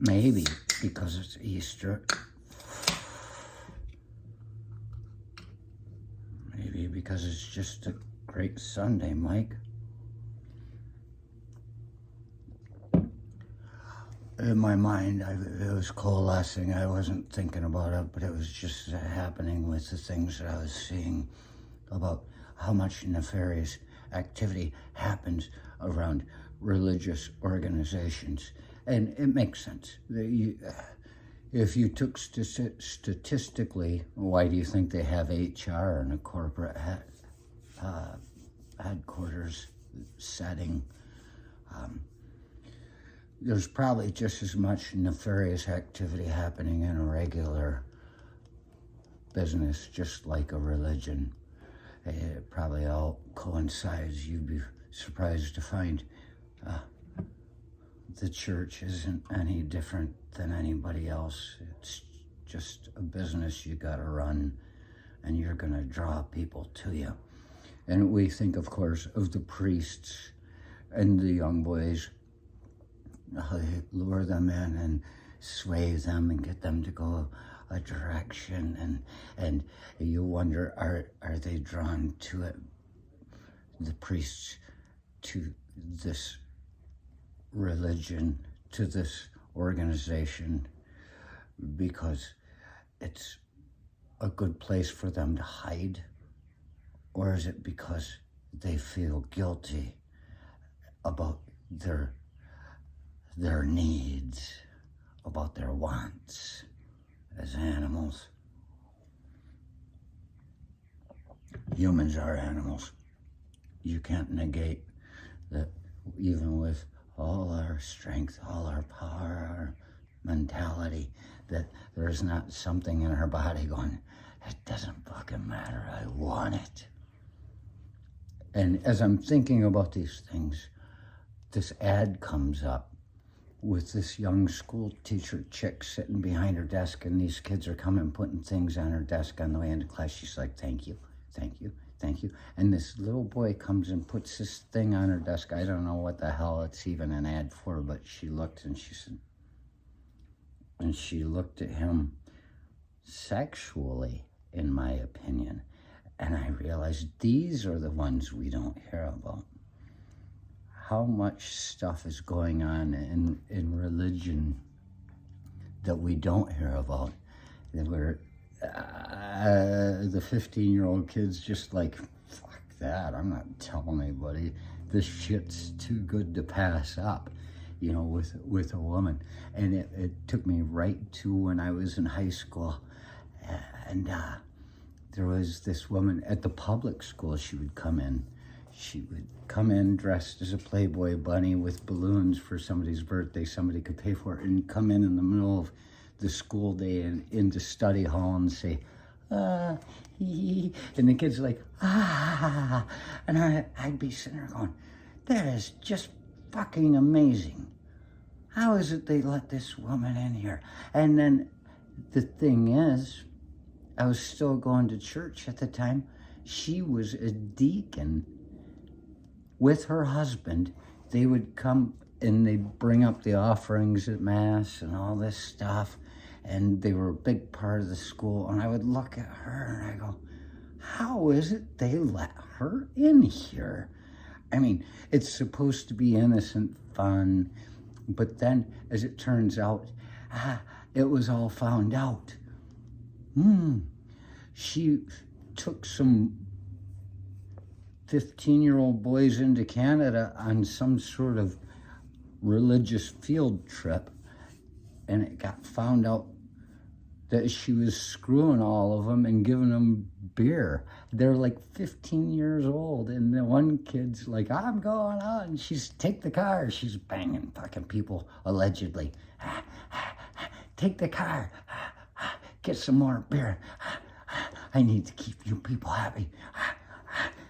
Maybe because it's Easter. Maybe because it's just a great Sunday, Mike. In my mind, it was coalescing. I wasn't thinking about it, but it was just happening with the things that I was seeing about how much nefarious activity happens around religious organizations. And it makes sense. If you took statistically, why do you think they have HR in a corporate headquarters setting? There's probably just as much nefarious activity happening in a regular business, just like a religion. It probably all coincides. You'd be surprised to find the church isn't any different than anybody else. It's just a business you gotta run, and you're gonna draw people to you. And we think, of course, of the priests and the young boys, how they lure them in and sway them and get them to go a direction, and you wonder, are they drawn to it, the priests, to this religion, to this organization, because it's a good place for them to hide? Or is it because they feel guilty about their needs, about their wants as animals? Humans are animals. You can't negate that. Even with all our strength, all our power, our mentality, that there's not something in our body going, it doesn't fucking matter, I want it. And as I'm thinking about these things, this ad comes up with this young school teacher chick sitting behind her desk, and these kids are coming, putting things on her desk on the way into class. She's like, thank you, thank you, thank you. And this little boy comes and puts this thing on her desk. I don't know what the hell it's even an ad for, but she looked and she said, and she looked at him sexually, in my opinion. And I realized these are the ones we don't hear about. How much stuff is going on in religion that we don't hear about, that we're, the 15-year-old kid's just like, fuck that, I'm not telling anybody, this shit's too good to pass up, you know, with a woman. And it took me right to when I was in high school, and there was this woman at the public school. She would come in dressed as a Playboy bunny with balloons for somebody's birthday. Somebody could pay for it, and come in the middle of the school day and into study hall and say, hee, and the kids are like, and I'd be sitting there going, that is just fucking amazing. How is it they let this woman in here? And then the thing is, I was still going to church at the time. She was a deacon with her husband. They would come and they'd bring up the offerings at Mass and all this stuff. And they were a big part of the school. And I would look at her and I go, how is it they let her in here? I mean, it's supposed to be innocent fun. But then, as it turns out, it was all found out. She took some 15-year-old boys into Canada on some sort of religious field trip, and it got found out that she was screwing all of them and giving them beer. They're like 15 years old, and the one kid's like, I'm going on. She's, take the car. She's banging fucking people, allegedly. Take the car. Get some more beer. I need to keep you people happy.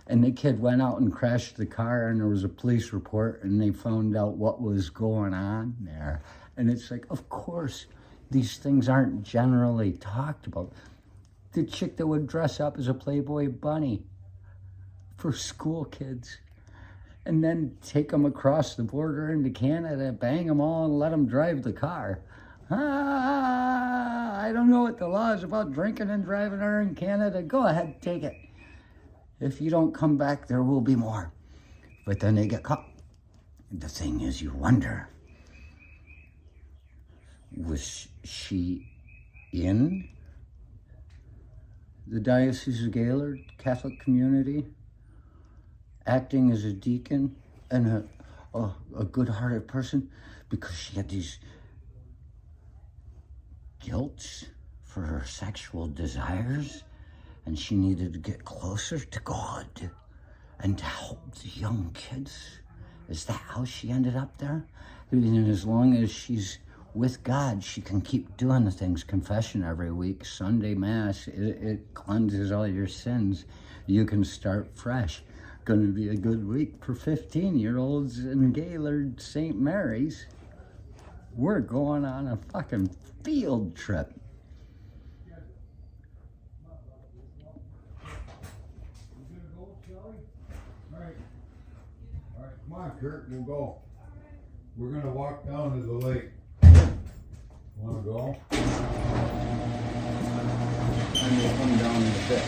And the kid went out and crashed the car, and there was a police report, and they found out what was going on there. And it's like, of course, these things aren't generally talked about. The chick that would dress up as a Playboy bunny for school kids and then take them across the border into Canada, bang them all, and let them drive the car. I don't know what the law is about drinking and driving are in Canada. Go ahead, take it. If you don't come back, there will be more. But then they get caught. The thing is, you wonder, was she in the Diocese of Gaylord Catholic community, acting as a deacon and a good-hearted person, because she had these guilts for her sexual desires, and she needed to get closer to God and to help the young kids? Is that how she ended up there? And as long as she's with God, she can keep doing the things. Confession every week, Sunday Mass, it cleanses all your sins. You can start fresh. Going to be a good week for 15-year-olds in Gaylord St. Mary's. We're going on a fucking field trip. All right, come on, Kurt, we'll go. We're gonna walk down to the lake. Wanna go? I'm gonna come down in a bit.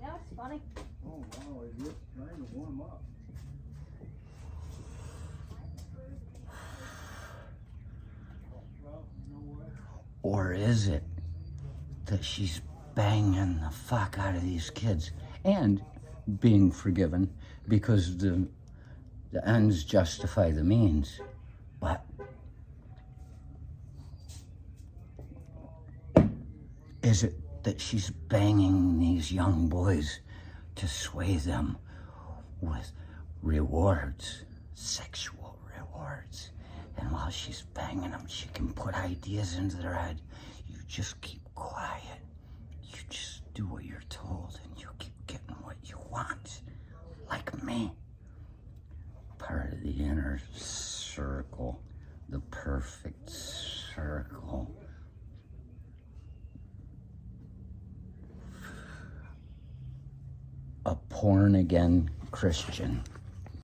Yeah, it's funny. Oh wow, you're trying to warm up. Well, you know what? Or is it that she's banging the fuck out of these kids and being forgiven because the ends justify the means? But is it that she's banging these young boys to sway them with rewards, sexual rewards? And while she's banging them, she can put ideas into their head. You just keep quiet. You just do what you're told, and you keep getting what you want. Like me. Part of the inner circle. The perfect circle. A born-again Christian.